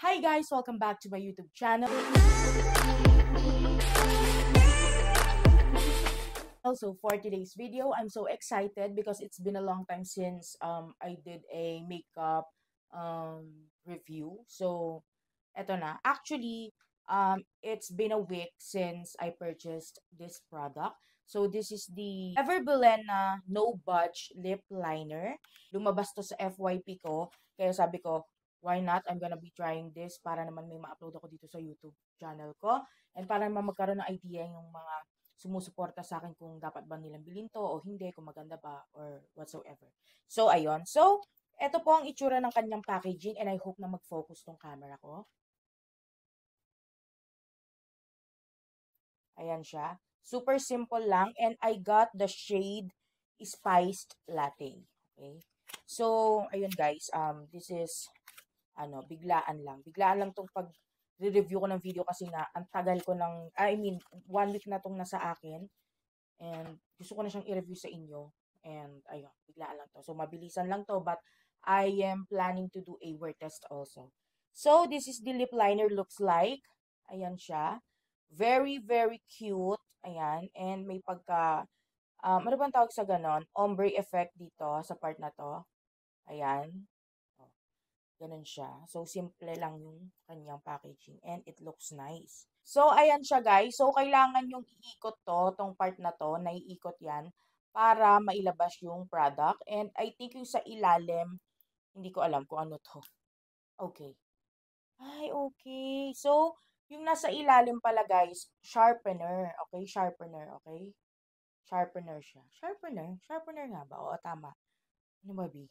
Hi guys! Welcome back to my YouTube channel. Also, for today's video, I'm so excited because it's been a long time since I did a makeup review. So, eto na. Actually, it's been a week since I purchased this product. So, this is the Ever Bilena No Budge Lip Liner. Lumabas to sa FYP ko. Kaya sabi ko, why not? I'm gonna be trying this para naman may ma-upload ako dito sa YouTube channel ko. And para naman magkaroon ng idea yung mga sumusuporta sa akin kung dapat ba nilang bilhin to o hindi, kung maganda ba or whatsoever. So, ayun. So, eto po ang itsura ng kanyang packaging and I hope na mag-focus tong camera ko. Ayan siya. Super simple lang and I got the shade Spiced Latte. Okay? So, ayun guys, this is biglaan lang. Biglaan lang tong pag-review ko ng video kasi nga ang tagal ko ng, 1 week na tong nasa akin. And gusto ko na siyang i-review sa inyo. And ayun, biglaan lang to. So, mabilisan lang to but I am planning to do a wear test also. So, this is the lip liner looks like. Ayan siya. Very, very cute. Ayan. And may pagka, ano bang tawag sa ganon? Ombre effect dito sa part na to. Ayan. Oh, ganun siya. So, simple lang yung kanyang packaging. And it looks nice. So, ayan siya guys. So, kailangan yung iikot to, tong part na to, naiikot yan, para mailabas yung product. And I think yung sa ilalim, hindi ko alam kung ano to. Okay. Ay, okay. So, yung nasa ilalim pala guys, sharpener. Okay, sharpener. Okay? Sharpener siya. Sharpener? Sharpener nga ba? Oo, tama. Ano ba, B?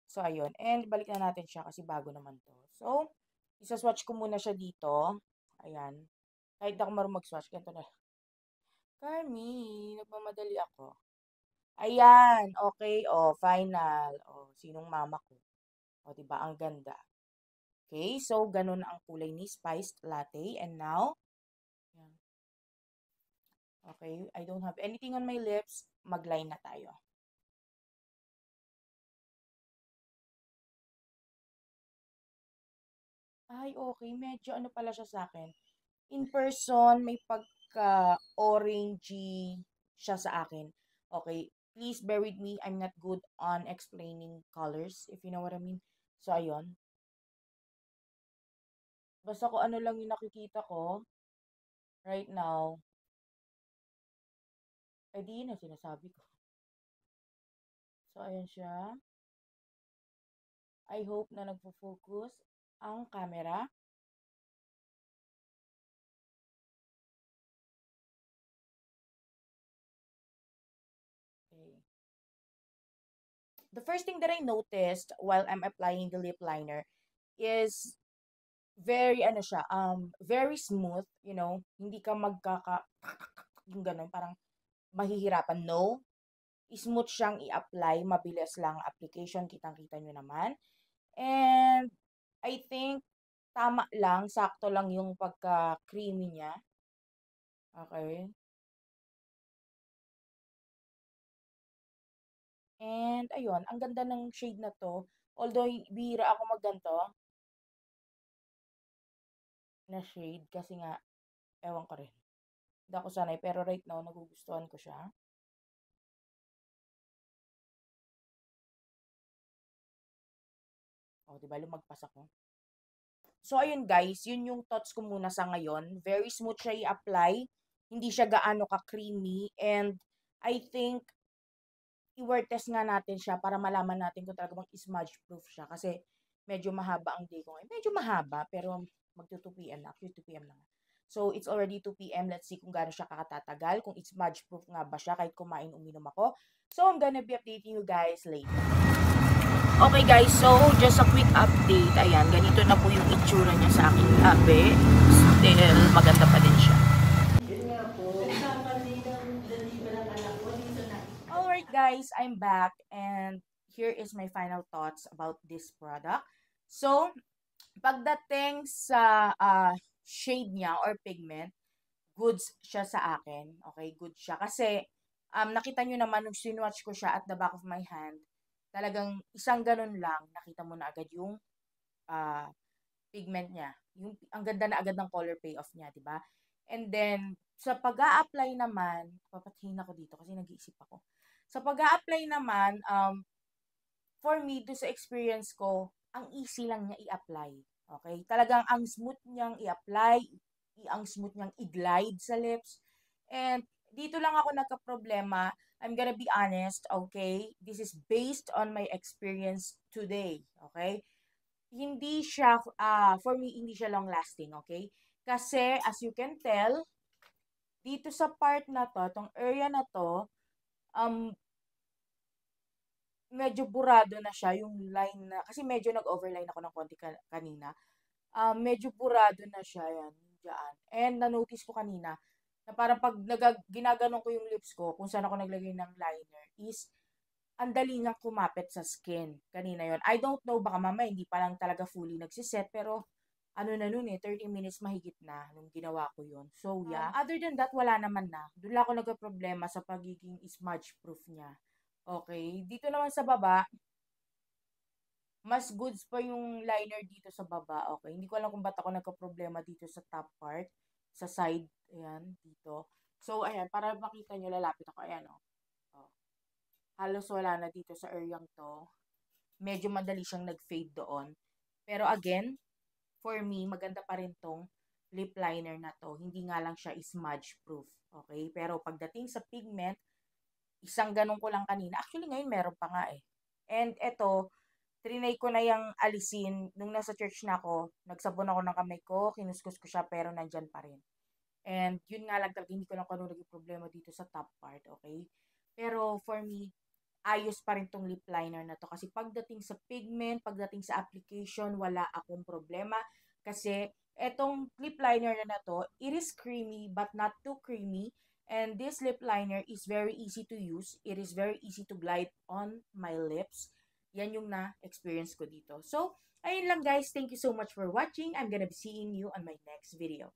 So, ayun. And, balik na natin siya kasi bago naman to. So, isa-swatch ko muna siya dito. Ayan. Kahit ako marunong mag-swatch, ganito na. Carmi, nagmamadali ako. Ayan. Okay. O, final. O, sinong mama ko? O, diba? Ang ganda. Okay, so ganun ang kulay ni Spiced Latte. And now, yan. Okay, I don't have anything on my lips. Mag-line na tayo. Ay, okay. Medyo ano pala siya sa akin. In person, may pagka-orangey siya sa akin. Okay, please bear with me. I'm not good on explaining colors, if you know what I mean. So, ayun. Basta ko ano lang yung nakikita ko right now, eh di yun ang sinasabi ko. So, ayan siya. I hope na nagpo-focus ang camera. Okay. The first thing that I noticed while I'm applying the lip liner is very ano siya, very smooth, you know, hindi ka yung ganun, parang mahihirapan. No, smooth siyang i-apply, mabilis lang application, kitang-kita nyo naman. And I think tama lang, sakto lang yung pagka-creamy niya. Okay. And ayun, ang ganda ng shade na to. Although bihira ako magganto na shade kasi nga ewan ko rin. Hindi ako sanay pero right now nagugustuhan ko siya. Oh, 'di ba lumagpas ako. So ayun guys, yun yung thoughts ko muna sa ngayon. Very smooth siya i-apply. Hindi siya gaano ka-creamy and I think i-wear test nga natin siya para malaman natin kung talaga bang smudge proof siya kasi medyo mahaba ang day ko ngayon. Medyo mahaba pero magto 2 PM na. Actually 2 PM na nga. So it's already 2 PM. Let's see kung gaano siya kakatatagal. Kung it's smudge proof nga ba siya kahit kumain uminom ako. So I'm gonna be updating you guys later. Okay guys, so just a quick update. Ayan, ganito na po yung itsura niya sa aking labi. Still maganda pa din siya. Alright guys, I'm back and here is my final thoughts about this product. So, pagdating sa shade niya or pigment, goods siya sa akin. Okay, good siya. Kasi, nakita nyo naman nung sinwatch ko siya at the back of my hand, talagang isang ganun lang, nakita mo na agad yung uh, pigment niya. Yung, ang ganda na agad ng color payoff niya, di ba? And then, sa pag-a-apply naman, papatayin ako dito kasi nag-iisip ako. Sa pag-a-apply naman, for me, do sa experience ko, ang easy lang niya i-apply. Okay? Talagang ang smooth niyang i-apply, ang smooth niyang i-glide sa lips. And dito lang ako nagka-problema. I'm gonna be honest, okay? This is based on my experience today, okay? Hindi siya, for me, hindi siya long lasting, okay? Kasi, as you can tell, dito sa part na to, tong area na to, um, medyo burado na siya yung line na, kasi medyo nag-overline ako ng konti kanina. Medyo burado na siya yan, dyan. And na-notice ko kanina, na parang pag ginaganon ko yung lips ko, kung saan ako naglagay ng liner, is ang dali niyang kumapit sa skin. Kanina yon. I don't know, baka mamaya hindi pa lang talaga fully nagsiset, pero ano na nun 30 minutes mahigit na nung ginawa ko yun. So, yeah. Other than that, wala naman na. Doon lang ako nagka-problema sa pagiging smudge proof niya. Okay. Dito naman sa baba, mas goods pa yung liner dito sa baba. Okay. Hindi ko alam kung ba't ako nagka-problema dito sa top part. Sa side. Ayan, dito. So, ayan, para makita nyo, lalapit ako. Ayan, oh. Halos wala na dito sa area to. Medyo madali siyang nag-fade doon. Pero again, for me, maganda pa rin tong lip liner na to. Hindi nga lang siya smudge proof. Okay? Pero pagdating sa pigment, isang ganun ko lang kanina. Actually, ngayon meron pa nga eh. And eto, trinay ko na yung alisin. Nung nasa church na ako, nagsabon ako ng kamay ko, kinuskus ko siya, pero nandyan pa rin. And yun nga lang talaga, hindi ko lang kung ano naging problema dito sa top part, okay? Pero for me, ayos pa rin tong lip liner na to. Kasi pagdating sa pigment, pagdating sa application, wala akong problema. Kasi etong lip liner na to, it is creamy but not too creamy. And this lip liner is very easy to use. It is very easy to glide on my lips. Yan yung na-experience ko dito. So, ayun lang guys. Thank you so much for watching. I'm gonna be seeing you on my next video.